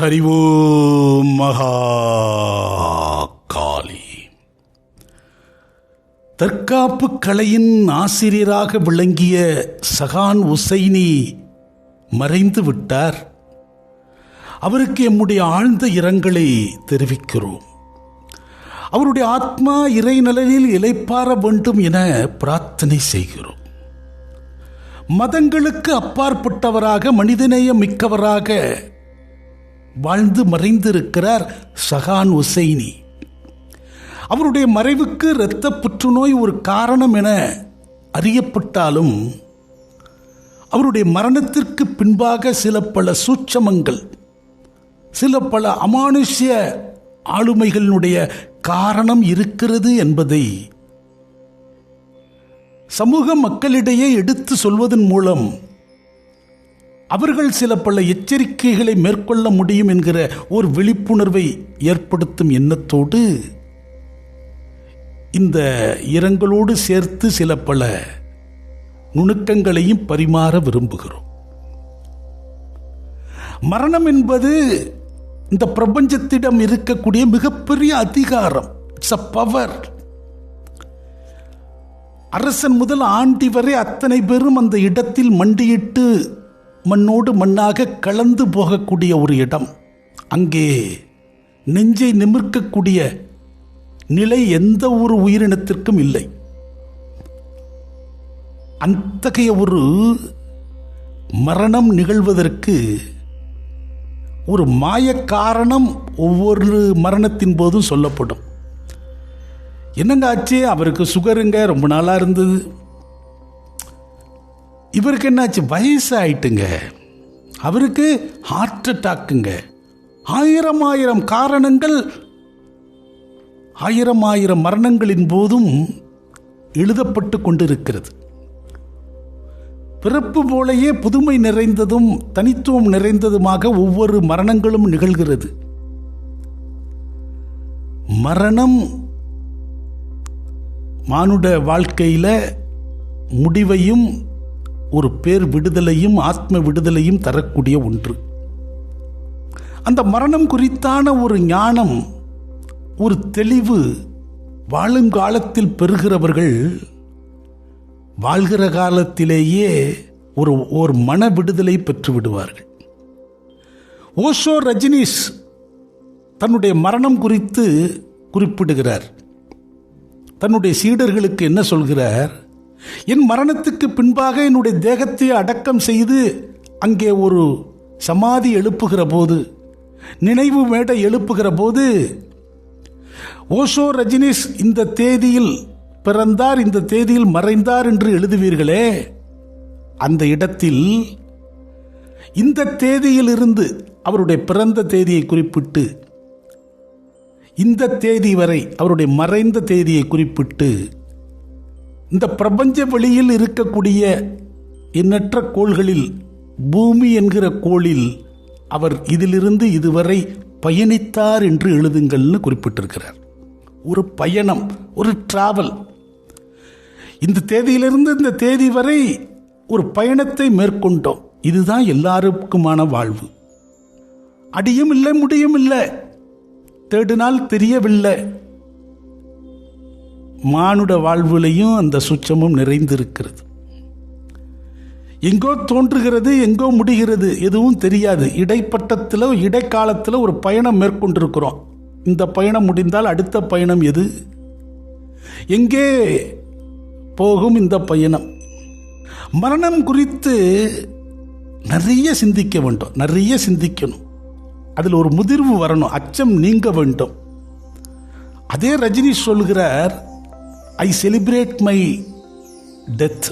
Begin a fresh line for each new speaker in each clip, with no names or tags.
ஹரி ஓம் மகா காளி. தற்காப்பு கலையின் ஆசிரியராக விளங்கிய சகான் உசைனி மறைந்து விட்டார். அவருக்கு எம்முடைய ஆழ்ந்த இரங்கலை தெரிவிக்கிறோம். அவருடைய ஆத்மா இறை நலனில் இளைப்பாற வேண்டும் என பிரார்த்தனை செய்கிறோம். மதங்களுக்கு அப்பாற்பட்டவராக மனிதநேயம் மிக்கவராக வாழ்ந்து மறைந்திருக்கிறார் சகான் உசைனி. அவருடைய மறைவுக்கு இரத்த புற்றுநோய் ஒரு காரணம் என அறியப்பட்டாலும் அவருடைய மரணத்திற்கு பின்பாக சில பல சூட்சமங்கள், சில பல அமானுஷ்ய ஆளுமைகளினுடைய காரணம் இருக்கிறது என்பதை சமூக மக்களிடையே எடுத்து சொல்வதன் மூலம் அவர்கள் சில பல எச்சரிக்கைகளை மேற்கொள்ள முடியும் என்கிற ஒரு விழிப்புணர்வை ஏற்படுத்தும் எண்ணத்தோடு இந்த இரங்கலோடு சேர்த்து சில பல நுணுக்கங்களையும் பரிமாற விரும்புகிறோம். மரணம் என்பது இந்த பிரபஞ்சத்திடம் இருக்கக்கூடிய மிகப்பெரிய அதிகாரம். It's a power. அரசன் முதல் ஆண்டி வரை அத்தனை பேரும் அந்த இடத்தில் மண்டியிட்டு மண்ணோடு மண்ணாக கலந்து போகக்கூடிய ஒரு இடம். அங்கே நெஞ்சை நிமிர்க்கக்கூடிய நிலை எந்த ஒரு உயிரினத்திற்கும் இல்லை. அத்தகைய ஒரு மரணம் நிகழ்வதற்கு ஒரு மாய காரணம் ஒவ்வொரு மரணத்தின் போதும் சொல்லப்படும். என்னங்க ஆச்சு? அவருக்கு சுகருங்க, ரொம்ப நாளா இருந்தது. இவருக்கு என்னாச்சு? வயசு ஆயிட்டுங்க. அவருக்கு ஹார்ட் அட்டாக்குங்க. ஆயிரம் காரணங்கள், ஆயிரம் மரணங்களின் போதும் எழுதப்பட்டு கொண்டிருக்கிறது. பிறப்பு போலேயே புதுமை நிறைந்ததும் தனித்துவம் நிறைந்ததுமாக ஒவ்வொரு மரணங்களும் நிகழ்கிறது. மரணம் மானுட வாழ்க்கையில முடிவையும் ஒரு பேர் விடுதலையும் ஆத்ம விடுதலையும் தரக்கூடிய ஒன்று. அந்த மரணம் குறித்தான ஒரு ஞானம், ஒரு தெளிவு வாழும் காலத்தில் பெறுகிறவர்கள் வாழ்கிற காலத்திலேயே ஒரு மன விடுதலை பெற்று விடுவார்கள். ஓஷோ ரஜினிஷ் தன்னுடைய மரணம் குறித்து குறிப்பிடுகிறார். தன்னுடைய சீடர்களுக்கு என்ன சொல்கிறார்? என் மரணத்துக்கு பின்பாக என்னுடைய தேகத்தை அடக்கம் செய்து அங்கே ஒரு சமாதி எழுப்புகிற போது, நினைவு மேடை எழுப்புகிற போது, ஓஷோ ரஜினிஷ் இந்த தேதியில் பிறந்தார், இந்த தேதியில் மறைந்தார் என்று எழுதுவீர்களே, அந்த இடத்தில் இந்த தேதியில் இருந்து அவருடைய பிறந்த தேதியை குறிப்பிட்டு இந்த தேதி வரை அவருடைய மறைந்த தேதியை குறிப்பிட்டு இந்த பிரபஞ்ச வெளியில் இருக்கக்கூடிய எண்ணற்ற கோள்களில் பூமி என்கிற கோளில் அவர் இதிலிருந்து இதுவரை பயணித்தார் என்று எழுதுங்கள்னு குறிப்பிட்டிருக்கிறார். ஒரு பயணம், ஒரு டிராவல். இந்த தேதியிலிருந்து இந்த தேதி வரை ஒரு பயணத்தை மேற்கொண்டோம். இதுதான் எல்லாருக்குமான வாழ்வு. அடியும் இல்லை, முடியும் இல்லை, தேடினால் தெரியவில்லை. மானுட வாழ்விலையும் அந்த சுச்சமும் நிறைந்திருக்கிறது. எங்கோ தோன்றுகிறது, எங்கோ முடிகிறது, எதுவும் தெரியாது. இடைப்பட்டத்தில், இடைக்காலத்தில் ஒரு பயணம் மேற்கொண்டிருக்கிறோம். இந்த பயணம் முடிந்தால் அடுத்த பயணம் எது? எங்கே போகும் இந்த பயணம்? மரணம் குறித்து நிறைய சிந்திக்க வேண்டும், நிறைய சிந்திக்கணும். அதில் ஒரு முதிர்வு வரணும், அச்சம் நீங்க வேண்டும். அதே ரஜினி சொல்கிறார், ஐ செலிப்ரேட் மை டெத்,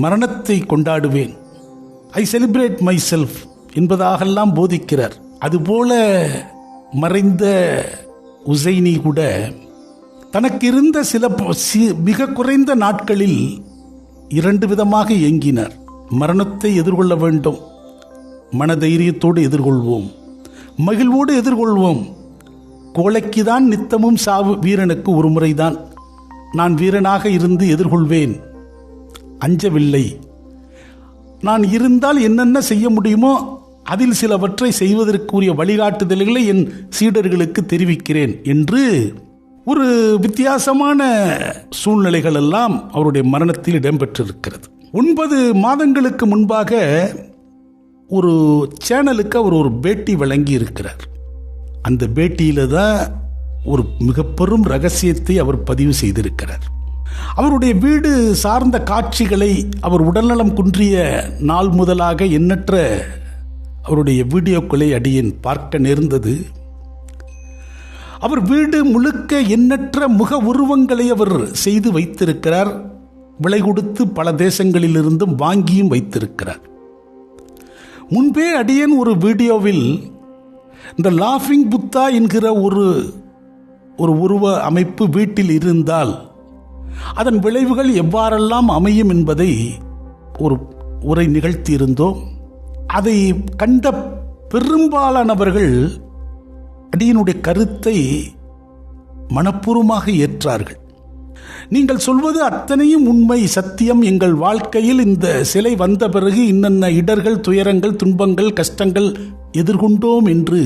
மரணத்தை கொண்டாடுவேன். ஐ செலிப்ரேட் மை செல்ஃப் என்பதாகலாம் போதிக்கிறார். அதுபோல மறைந்த உசைனி கூட தனக்கு இருந்த சில மிக குறைந்த நாட்களில் 2 விதமாக இயங்கினார். மரணத்தை எதிர்கொள்ள வேண்டும், மனதைரியத்தோடு எதிர்கொள்வோம், மகிழ்வோடு எதிர்கொள்வோம். கோழைக்குதான் நித்தமும் சாவு, வீரனுக்கு ஒரு முறைதான். நான் வீரனாக இருந்து எதிர்கொள்வேன், அஞ்சவில்லை. நான் இருந்தால் என்னென்ன செய்ய முடியுமோ அதில் சிலவற்றை செய்வதற்குரிய வழிகாட்டுதல்களை என் சீடர்களுக்கு தெரிவிக்கிறேன் என்று ஒரு வித்தியாசமான சூழ்நிலைகள் எல்லாம் அவருடைய மரணத்தில் இடம்பெற்றிருக்கிறது. 9 மாதங்களுக்கு முன்பாக ஒரு சேனலுக்கு அவர் ஒரு பேட்டி வழங்கி இருக்கிறார். அந்த பேட்டியில தான் ஒரு மிக பெரும் ரகசியத்தை அவர் பதிவு செய்திருக்கிறார். அவருடைய வீடு சார்ந்த காட்சிகளை அவர் உடல்நலம் குன்றிய நாள் முதலாக எண்ணற்ற அவருடைய வீடியோக்களை அடியேன் பார்க்க நேர்ந்தது. அவர் வீடு முழுக்க எண்ணற்ற முக உருவங்களை அவர் செய்து வைத்திருக்கிறார். விலை கொடுத்து பல தேசங்களிலிருந்தும் வாங்கியும் வைத்திருக்கிறார். முன்பே அடியேன் ஒரு வீடியோவில் இந்த லாஃபிங் புத்தா என்கிற ஒரு உருவ அமைப்பு வீட்டில் இருந்தால் அதன் விளைவுகள் எவ்வாறெல்லாம் அமையும் என்பதை ஒரு உரை நிகழ்த்தியிருந்தோம். அதை கண்ட பெரும்பாலானவர்கள் அடியனுடைய கருத்தை மனப்பூர்வமாக ஏற்றார்கள். நீங்கள் சொல்வது அத்தனையும் உண்மை, சத்தியம். எங்கள் வாழ்க்கையில் இந்த சிலை வந்த பிறகு இன்னென்ன இடர்கள், துயரங்கள், துன்பங்கள், கஷ்டங்கள் எதிர்கொண்டோம் என்று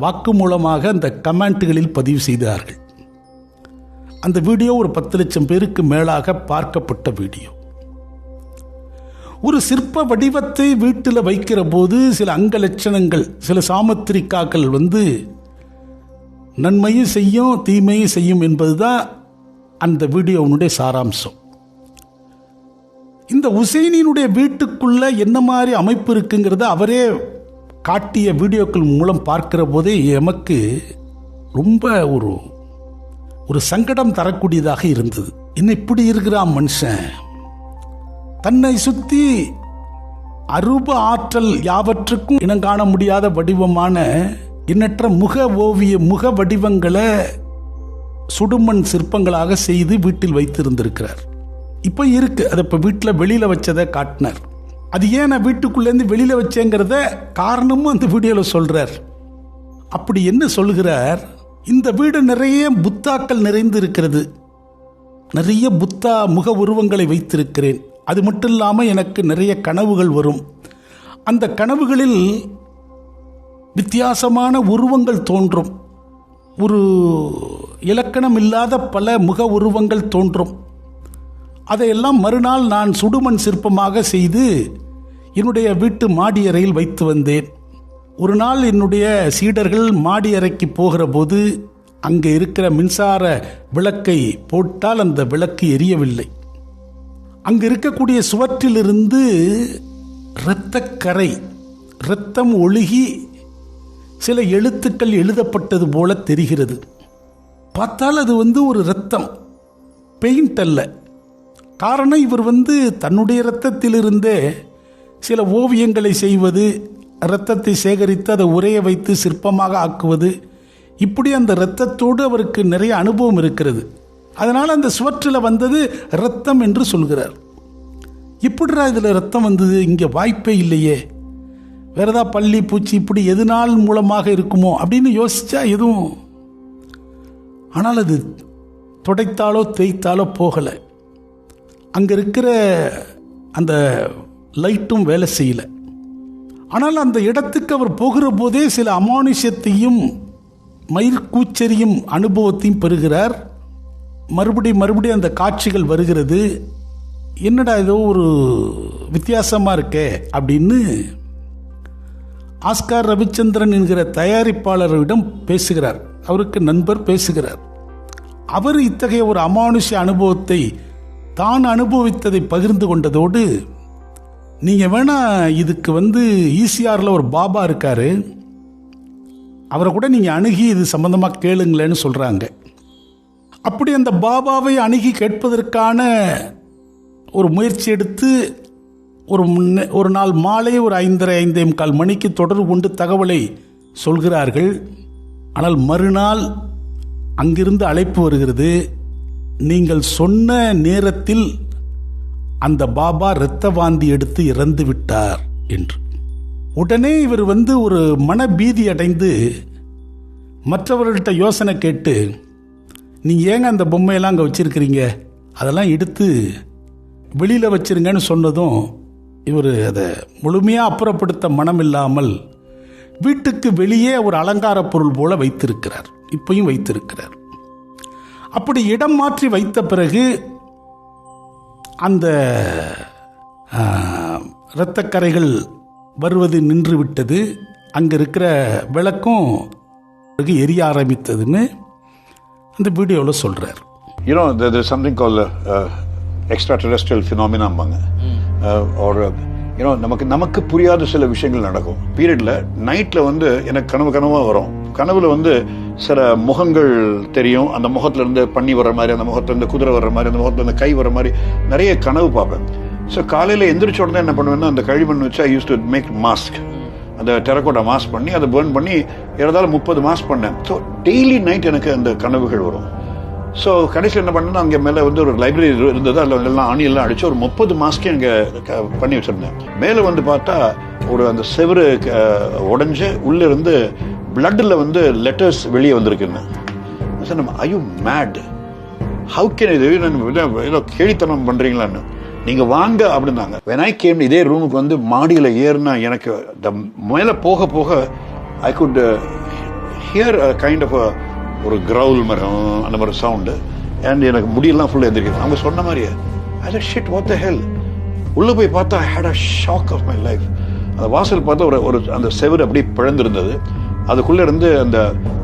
வாக்குமூலமாக அந்த கமெண்ட்டுகளில் பதிவு செய்தார்கள். அந்த வீடியோ ஒரு 10 லட்சம் பேருக்கு மேலாக பார்க்கப்பட்ட வீடியோ. ஒரு சிற்ப வடிவத்தை வீட்டில் வைக்கிற போது சில அங்க லட்சணங்கள், சில சாமத்திரிக்காக்கள் நன்மையும் செய்யும் தீமையும் செய்யும் என்பதுதான் அந்த வீடியோனுடைய சாராம்சம். இந்த உசைனினுடைய வீட்டுக்குள்ள என்ன மாதிரி அமைப்பு இருக்குங்கிறத அவரே காட்டிய வீடியோக்கள் மூலம் பார்க்கிற போதே எமக்கு ரொம்ப ஒரு சங்கடம் தரக்கூடியதாக இருந்தது. என்ன இப்படி இருக்கிறான் மனுஷன், தன்னை சுத்தி அரூப ஆற்றல் யாவற்றுக்கும் இனங்காண முடியாத வடிவமான எண்ணற்ற முக வடிவங்களை சுடுமண் சிற்பங்களாக செய்து வீட்டில் வைத்திருந்திருக்கிறார். இப்போ இருக்கு, அதை இப்போ வீட்டில் வெளியில் வச்சதை காட்டினார். அது ஏன் நான் வீட்டுக்குள்ளேருந்து வெளியில் வச்சேங்கிறத காரணமும் அந்த வீடியோவில் சொல்கிறார். அப்படி என்ன சொல்கிறார், இந்த வீடு நிறைய புத்தாக்கள் நிறைந்து இருக்கிறது, நிறைய புத்தா முக உருவங்களை வைத்திருக்கிறேன். அது மட்டும் இல்லாமல் எனக்கு நிறைய கனவுகள் வரும். அந்த கனவுகளில் வித்தியாசமான உருவங்கள் தோன்றும், ஒரு இலக்கணம் இல்லாத பல முக உருவங்கள் தோன்றும். அதையெல்லாம் மறுநாள் நான் சுடுமண் சிற்பமாக செய்து என்னுடைய வீட்டு மாடி அறையில் வைத்து வந்தேன். ஒரு நாள் என்னுடைய சீடர்கள் மாடி அறைக்கு போகிற போது அங்கே இருக்கிற மின்சார விளக்கை போட்டால் அந்த விளக்கு எரியவில்லை. அங்கு இருக்கக்கூடிய சுவற்றிலிருந்து இரத்தக்கரை, இரத்தம் ஒழுகி சில எழுத்துக்கள் எழுதப்பட்டது போல தெரிகிறது. பார்த்தால் அது ஒரு இரத்தம், பெயிண்ட் அல்ல. காரணம், இவர் தன்னுடைய இரத்தத்திலிருந்தே சில ஓவியங்களை செய்வது, இரத்தத்தை சேகரித்து அதை உரைய வைத்து சிற்பமாக ஆக்குவது, இப்படி அந்த இரத்தத்தோடு அவருக்கு நிறைய அனுபவம் இருக்கிறது. அதனால் அந்த சுவற்றில் வந்தது இரத்தம் என்று சொல்கிறார். இப்படிரா இதில் இரத்தம் வந்தது, இங்கே வாய்ப்பே இல்லையே, வேற ஏதாவது பள்ளி பூச்சி இப்படி எதுனால் மூலமாக இருக்குமோ அப்படின்னு யோசிச்சா எதுவும். ஆனால் அது துடைத்தாலோ தேய்த்தாலோ போகலை. அங்கே இருக்கிற அந்த லைட்டும் வேலை செய்யலை. ஆனால் அந்த இடத்துக்கு அவர் போகிற போதே சில அமானுஷ்யத்தையும் மயிர்கூச்சரியும் அனுபவத்தையும் பெறுகிறார். மறுபடியும் அந்த காட்சிகள் வருகிறது. என்னடா ஏதோ ஒரு வித்தியாசமாக இருக்கே அப்படின்னு ஆஸ்கார் ரவிச்சந்திரன் என்கிற தயாரிப்பாளரிடம் பேசுகிறார். அவருக்கு நண்பர் பேசுகிறார். அவர் இத்தகைய ஒரு அமானுஷ்ய அனுபவத்தை தான் அனுபவித்ததை பகிர்ந்து கொண்டதோடு, நீங்கள் வேணா இதுக்கு ஈசிஆரில் ஒரு பாபா இருக்காரு, அவரை கூட நீங்கள் அணுகி இது சம்பந்தமாக கேளுங்களேன்னு சொல்கிறாங்க. அப்படி அந்த பாபாவை அணுகி கேட்பதற்கான ஒரு முயற்சி எடுத்து ஒரு நாள் மாலை ஒரு 5:30 மணிக்கு தொடர்பு கொண்டு தகவலை சொல்கிறார்கள். ஆனால் மறுநாள் அங்கிருந்து அழைப்பு வருகிறது, நீங்கள் சொன்ன நேரத்தில் அந்த பாபா இரத்த வாந்தி எடுத்து இறந்து விட்டார் என்று. உடனே இவர் ஒரு மனபீதி அடைந்து மற்றவர்கள்ட்ட யோசனை கேட்டு, நீங்கள் ஏங்க அந்த பொம்மையெல்லாம் அங்கே வச்சிருக்கிறீங்க, அதெல்லாம் எடுத்து வெளியில் வச்சிருங்கன்னு சொன்னதும் இவர் அதை முழுமையாக அப்புறப்படுத்த மனம் இல்லாமல் வீட்டுக்கு வெளியே ஒரு அலங்கார பொருள் போல வைத்திருக்கிறார். இப்பயும் வைத்திருக்கிறார். அப்படி இடம் மாற்றி வைத்த பிறகு அந்த இரத்தக்கரைகள் வருவது நின்று விட்டது. அங்கே இருக்கிற விளக்கும் எரிய ஆரம்பித்ததுன்னு அந்த வீடியோவில் சொல்கிறார்.
You know, there's something called extraterrestrial phenomena among or you know, நமக்கு புரியாத சில விஷயங்கள் நடக்கும். பீரியட்ல நைட்ல வந்து எனக்கு கனவா வரும். கனவுல வந்து சில முகங்கள் தெரியும். அந்த முகத்துல இருந்து பன்னி வர்ற மாதிரி, அந்த முகத்துல இருந்து குதிரை வர்ற மாதிரி, அந்த முகத்துல இருந்து கை வர்ற மாதிரி நிறைய கனவு பார்ப்பேன். ஸோ காலையில் எந்திரிச்ச உடனே என்ன பண்ணுவேன்னா, அந்த கழிமண் வச்சு ஐ யூஸ் டு மேக் மாஸ்க். அந்த டெரக்கோட்டா மாஸ்க் பண்ணி அதை பேர்ன் பண்ணி ஏறதாலும் 30 மாஸ்க் பண்ணேன். ஸோ டெய்லி நைட் எனக்கு அந்த கனவுகள் வரும். ஸோ கடைசியில் என்ன பண்ணேன்னா, அங்கே மேலே வந்து ஒரு லைப்ரரி இருந்தது. அதில் எல்லாம் ஆணியெல்லாம் அடித்து ஒரு 30 மாஸ்க்கே அங்கே பண்ணி வச்சுருந்தேன். மேலே வந்து பார்த்தா ஒரு அந்த செவரு உடஞ்சி உள்ளே இருந்து பிளட்டில் வந்து லெட்டர்ஸ் வெளியே வந்திருக்குன்னு. Sir, I you mad, how can இது ஏதோ கேலித்தனம் பண்ணுறீங்களான்னு. நீங்கள் வாங்க அப்படின்னாங்க. when I came, இதே ரூமுக்கு வந்து மாடியில் ஏறினா எனக்கு மேலே போக போக I could hear kind of ஒரு கிரவுல் மாதிரி அந்த மாதிரி சவுண்டு. அண்ட் எனக்கு முடியெல்லாம் ஃபுல்லாக எழுந்திருக்குது. அவங்க சொன்ன மாதிரியே ஐ said shit, what the hell. உள்ளே போய் பார்த்தா I had a shock of my life. அந்த வாசல் பார்த்தா ஒரு அந்த செவரு அப்படியே பிழந்திருந்தது. அதுக்குள்ளே இருந்து அந்த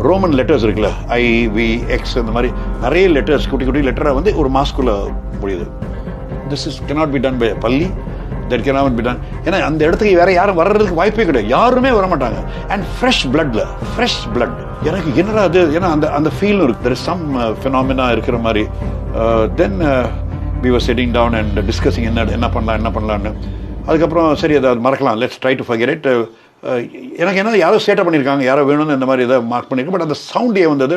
ரோமன் லெட்டர்ஸ் இருக்குல்ல, IVX அந்த மாதிரி நிறைய லெட்டர்ஸ், குட்டி குட்டி லெட்டராக வந்து ஒரு மாஸ்க்குள்ளே முடியுது. This cannot be done by பள்ளி, that cannot be done. ஏன்னா அந்த இடத்துக்கு வேற யாரும் வர்றதுக்கு வாய்ப்பே கிடையாது. யாருமே வர மாட்டாங்க. And fresh blood. எனக்கு என்னடா அது, ஏன்னா அந்த ஃபீல் இருக்கு. there is some phenomena இருக்கிற மாதிரி. then we were sitting down and discussing என்ன பண்ணலான்னு. அதுக்கப்புறம் சரி, அதை மறக்கலாம், let's try to forget it. எனக்கு என்ன, யாரோ சேட்டை பண்ணியிருக்காங்க, யாரோ வேணும்னு இந்த மாதிரி இதை மார்க் பண்ணியிருக்கேன். பட் அந்த சவுண்டே வந்தது.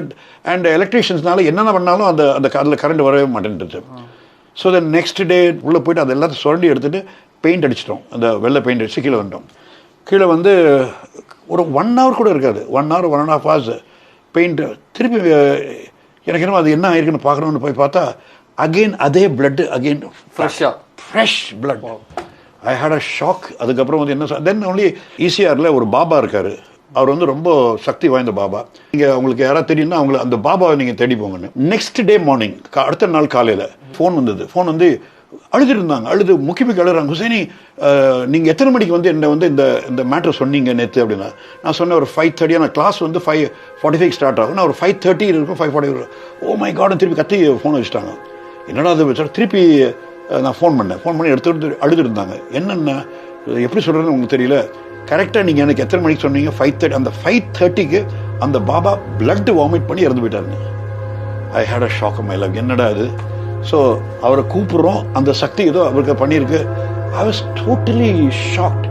அண்ட் எலக்ட்ரீஷியன்ஸ்னால என்னென்ன பண்ணாலும் அதில் கரண்ட் வரவே மாட்டேன்ட்டு. ஸோ தென் நெக்ஸ்ட் டே உள்ளே போய்ட்டு அதை எல்லாத்தையும் சுரண்டி எடுத்துகிட்டு பெயிண்ட் அடிச்சிட்டோம். அந்த வெள்ளை பெயிண்ட் அடித்து கீழே வந்துட்டோம். கீழே வந்து ஒரு 1 hour கூட இருக்காது, 1 hour 1.5 hours பெயிண்ட். திருப்பி எனக்கு என்ன அது என்ன ஆயிருக்குன்னு பார்க்கணுன்னு போய் பார்த்தா அகெயின் அதே blood, again fresh blood. I had a shock. அதுக்கப்புறம் வந்து என்ன, தென் ஒன்லி ECRல ஒரு பாபா இருக்கார். அவர் வந்து ரொம்ப சக்தி வாய்ந்த பாபா. நீங்கள் உங்களுக்கு யாராவது தெரியும்னா அவங்கள அந்த பாபாவை நீங்கள் தேடி போங்கன்னு. நெக்ஸ்ட் டே மார்னிங், அடுத்த நாள் காலையில் ஃபோன் வந்தது. ஃபோன் வந்து அழுதுட்டு இருந்தாங்க. முக்கியமாக அழுகிறாங்க. ஹுசைனி, நீங்கள் எத்தனை மணிக்கு வந்து என்ன வந்து இந்த மேட்ரு சொன்னீங்க நேற்று அப்படின்னா. நான் சொன்னேன் ஒரு 5:30. நான் கிளாஸ் வந்து 5:45 ஸ்டார்ட் ஆகும். நான் ஒரு 5:30 இருக்கும், 5:40. ஓ மை கார்டன், திருப்பி கத்தி ஃபோனை வச்சுட்டாங்க. என்னடா அது வச்சா. திருப்பி நான் ஃபோன் பண்ணி எடுத்துகிட்டு அழுதுட்டு இருந்தாங்க. என்னென்ன எப்படி சொல்கிறேன்னு உங்களுக்கு தெரியல. கரெக்டாக நீங்கள் எனக்கு எத்தனை மணிக்கு சொன்னீங்க? 5:30. அந்த 5:30க்கு அந்த பாபா பிளட் வாமிட் பண்ணி இறந்து போயிட்டாருங்க. I had a shock of my life. என்னடா அது. ஸோ அவரை கூப்பிட்றோம், அந்த சக்தி ஏதோ அவருக்கு பண்ணியிருக்கு. I was totally shocked.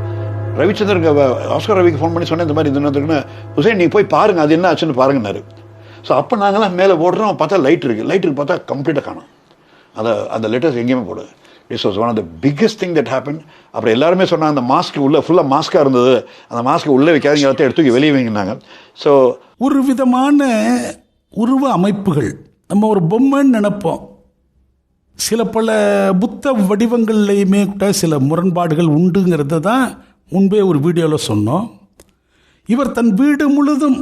Ravichandran, Oscar ரவிக்கு ஃபோன் பண்ணி சொன்னேன் இந்த மாதிரி இதுன்னு. ஹுசைன், நீ போய் பாருங்கள் அது என்ன ஆச்சுன்னு பாருங்கன்னாரு. ஸோ அப்போ நாங்களாம் மேலே ஓடுறோம். பார்த்தா லைட்டுக்கு பார்த்தா கம்ப்ளீட்டாக காணும். அந்த லெட்டர்ஸ் எங்கேயுமே போடுது. This was one of the biggest thing that happened. அப்புறம் எல்லாருமே சொன்னாங்க அந்த மாஸ்க் உள்ள ஃபுல்லாக மாஸ்காக இருந்தது, அந்த மாஸ்க்கு உள்ளே வைக்காதீங்க, எல்லாத்தையும் எடுத்து வெளியே வைங்கினாங்க. ஸோ
ஒரு விதமான உருவ அமைப்புகள், நம்ம ஒரு பொம்மைன்னு நினைப்போம். பல புத்த வடிவங்கள்லையுமே கூட சில முரண்பாடுகள் உண்டுங்கிறத தான் முன்பே ஒரு வீடியோவில் சொன்னோம். இவர் தன் வீடு முழுதும்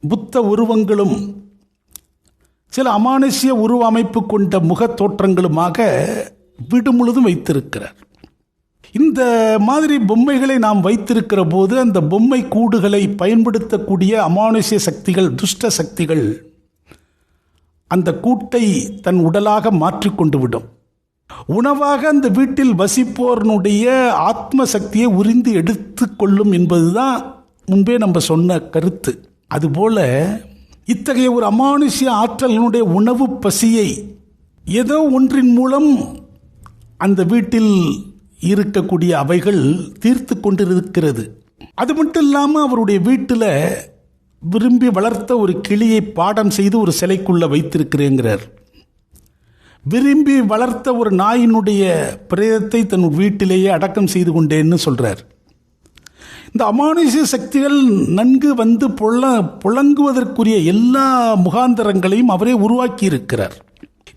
புத்த உருவங்களும் சில அமானுஷ்ய உருவ அமைப்பு கொண்ட முக தோற்றங்களுமாக வீடு முழுதும் வைத்திருக்கிறார். இந்த மாதிரி பொம்மைகளை நாம் வைத்திருக்கிற போது அந்த பொம்மை கூடுகளை பயன்படுத்தக்கூடிய அமானுஷ்ய சக்திகள், துஷ்ட சக்திகள் அந்த கூட்டை தன் உடலாக மாற்றிக்கொண்டு விடும். உணவாக அந்த வீட்டில் வசிப்போர்னுடைய ஆத்ம சக்தியை உறிந்து எடுத்து கொள்ளும் என்பதுதான் முன்பே நம்ம சொன்ன கருத்து. அதுபோல இத்தகைய ஒரு அமானுஷ்ய ஆற்றலினுடைய உணவு பசியை ஏதோ ஒன்றின் மூலம் அந்த வீட்டில் இருக்கக்கூடிய அவைகள் தீர்த்து கொண்டிருக்கிறது. அது மட்டும் இல்லாமல் அவருடைய வீட்டில் விரும்பி வளர்த்த ஒரு கிளியை பாடம் செய்து ஒரு சிலைக்குள்ளே வைத்திருக்கிறேங்கிறார். விரும்பி வளர்த்த ஒரு நாயினுடைய பிரேதத்தை தன் வீட்டிலேயே அடக்கம் செய்து கொண்டேன்னு சொல்கிறார். இந்த அமானுஷ்ய சக்திகள் நன்கு வந்து புழங்குவதற்குரிய எல்லா முகாந்தரங்களையும் அவரே உருவாக்கி இருக்கிறார்.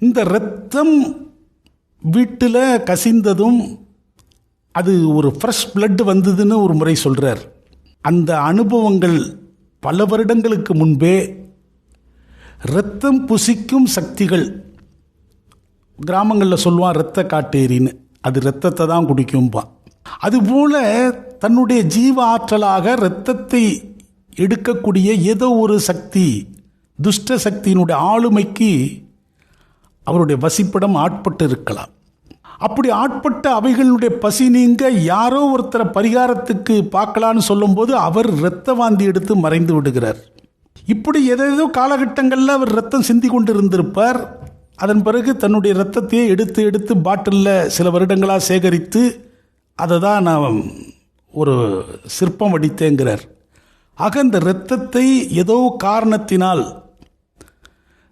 இந்த இரத்தம் வீட்டில் கசிந்ததும் அது ஒரு ஃப்ரெஷ் பிளட் வந்ததுன்னு ஒரு முறை சொல்கிறார். அந்த அனுபவங்கள் பல வருடங்களுக்கு முன்பே இரத்தம் புசிக்கும் சக்திகள், கிராமங்களில் சொல்லுவான் இரத்த காட்டேரின்னு, அது இரத்தத்தை தான் குடிக்கும்பான். அதுபோல தன்னுடைய ஜீவ ஆற்றலாக இரத்தத்தை எடுக்கக்கூடிய ஏதோ ஒரு சக்தி, துஷ்ட சக்தியினுடைய ஆளுமைக்கு அவருடைய வசிப்பிடம் ஆட்பட்டு இருக்கலாம். அப்படி ஆட்பட்ட அவைகளுடைய பசி நீங்க யாரோ ஒருத்தரை பரிகாரத்துக்கு பார்க்கலான்னு சொல்லும்போது அவர் இரத்த வாந்தி எடுத்து மறைந்து விடுகிறார். இப்படி ஏதேதோ காலகட்டங்களில் அவர் ரத்தம் சிந்தி கொண்டு இருந்திருப்பார். அதன் பிறகு தன்னுடைய இரத்தத்தையே எடுத்து எடுத்து பாட்டிலில் சில வருடங்களாக சேகரித்து அதை தான் நான் ஒரு சிற்பம் வடித்தேங்கிறார். ஆக இந்த இரத்தத்தை ஏதோ காரணத்தினால்,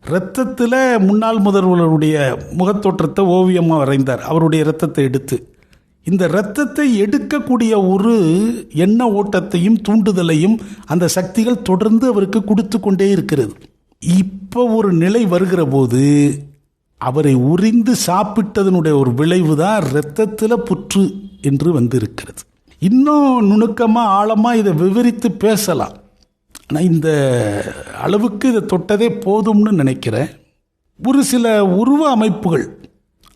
இரத்தத்தில் முன்னாள் முதல்வருடைய முகத்தோற்றத்தை ஓவியமாக வரைந்தார். அவருடைய இரத்தத்தை எடுத்து இந்த இரத்தத்தை எடுக்கக்கூடிய ஒரு எண்ண ஓட்டத்தையும் தூண்டுதலையும் அந்த சக்திகள் தொடர்ந்து அவருக்கு கொடுத்து கொண்டே இருக்கிறது. இப்போ ஒரு நிலை வருகிற போது அவரை உரிந்து சாப்பிட்டதனுடைய ஒரு விளைவு தான் இரத்தத்தில் புற்று என்று வந்திருக்கிறது. இன்னும் நுணுக்கமாக ஆழமாக இதை விவரித்து பேசலாம். ஆனால் இந்த அளவுக்கு இதை தொட்டதே போதும்னு நினைக்கிறேன். ஒரு சில உருவ அமைப்புகள்,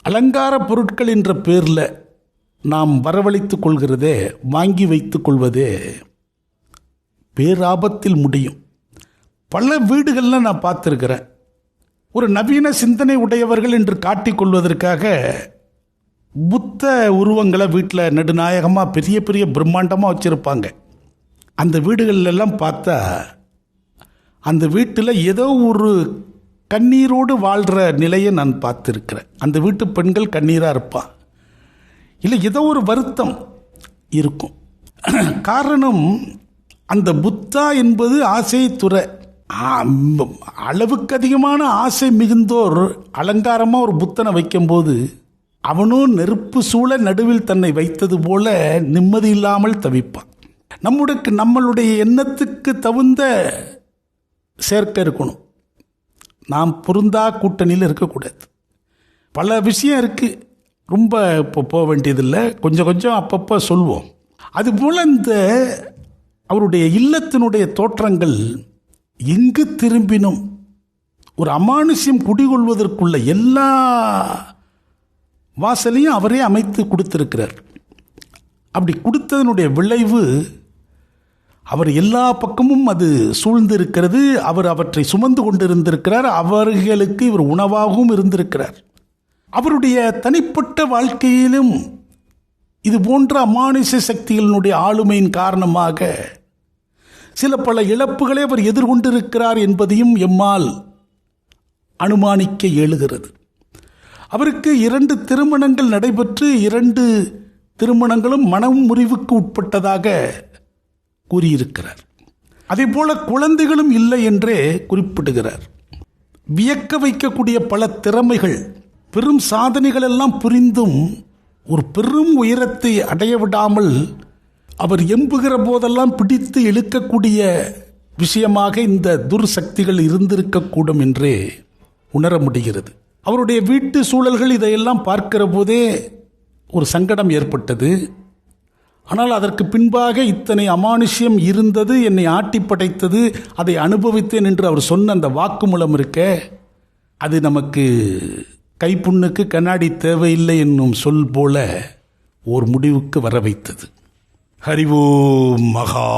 அலங்கார பொருட்கள் என்ற பேரில் நாம் வரவழைத்து கொள்கிறதே, வாங்கி வைத்து கொள்வதே பேராபத்தில் முடியும். பல வீடுகளில் நான் பார்த்துருக்கிறேன். ஒரு நவீன சிந்தனை உடையவர்கள் என்று காட்டிக்கொள்வதற்காக புத்த உருவங்களை வீட்டில் நடுநாயகமாக பெரிய பெரிய பிரம்மாண்டமாக வச்சுருப்பாங்க. அந்த வீடுகளெல்லாம் பார்த்தா அந்த வீட்டில் ஏதோ ஒரு கண்ணீரோடு வாழ்கிற நிலையை நான் பார்த்துருக்கிறேன். அந்த வீட்டு பெண்கள் கண்ணீராக இருப்பான், இல்லை ஏதோ ஒரு வருத்தம் இருக்கும். காரணம், அந்த புத்தா என்பது ஆசை துறை. அளவுக்கு அதிகமான ஆசை மிகுந்தோர் அலங்காரமாக ஒரு புத்தனை வைக்கும்போது அவனும் நெருப்பு சூழ நடுவில் தன்னை வைத்தது போல நிம்மதி இல்லாமல் தவிப்பான். நம்மளுடைய எண்ணத்துக்கு தகுந்த சேர்க்கை இருக்கணும். நாம் பொருந்தா கூட்டணியில் இருக்கக்கூடாது. பல விஷயம் இருக்குது, ரொம்ப இப்போ போக வேண்டியதில்லை, கொஞ்சம் கொஞ்சம் அப்பப்போ சொல்வோம். அதுபோல் இந்த அவருடைய இல்லத்தினுடைய தோற்றங்கள் எங்கு திரும்பினும் ஒரு அமானுஷ்யம் குடிகொள்வதற்குள்ள எல்லா வாசலையும் அவரே அமைத்து கொடுத்திருக்கிறார். அப்படி கொடுத்ததனுடைய விளைவு அவர் எல்லா பக்கமும் அது சூழ்ந்திருக்கிறது. அவர் அவற்றை சுமந்து கொண்டிருந்திருக்கிறார். அவர்களுக்கு இவர் உணவாகவும் இருந்திருக்கிறார். அவருடைய தனிப்பட்ட வாழ்க்கையிலும் இது போன்ற அமானுஷ சக்திகளினுடைய ஆளுமையின் காரணமாக சில பல இழப்புகளை அவர் எதிர்கொண்டிருக்கிறார் என்பதையும் எம்மால் அனுமானிக்க இயலுகிறது. அவருக்கு 2 திருமணங்கள் நடைபெற்று 2 திருமணங்களும் மனமுறிவுக்கு உட்பட்டதாக கூறியிருக்கிறார். அதே போல குழந்தைகளும் இல்லை என்றே குறிப்பிடுகிறார். வியக்க வைக்கக்கூடிய பல திறமைகள், பெரும் சாதனைகள் எல்லாம் புரிந்தும் ஒரு பெரும் உயரத்தை அடைய விடாமல் அவர் எம்புகிற போதெல்லாம் பிடித்து இழுக்கக்கூடிய விஷயமாக இந்த துர்சக்திகள் இருந்திருக்கக்கூடும் என்றே உணர முடிகிறது. அவருடைய வீட்டு சூழல்கள் இதையெல்லாம் பார்க்கிற போதே ஒரு சங்கடம் ஏற்பட்டது. ஆனால் அதற்கு பின்பாக இத்தனை அமானுஷ்யம் இருந்தது, என்னை ஆட்டி படைத்தது, அதை அனுபவித்தேன் என்று அவர் சொன்ன அந்த வாக்குமூலம் இருக்க, அது நமக்கு கைப்புண்ணுக்கு கண்ணாடி தேவையில்லை என்னும் சொல் போல ஓர் முடிவுக்கு வர வைத்தது. ஹரி ஓம் மகா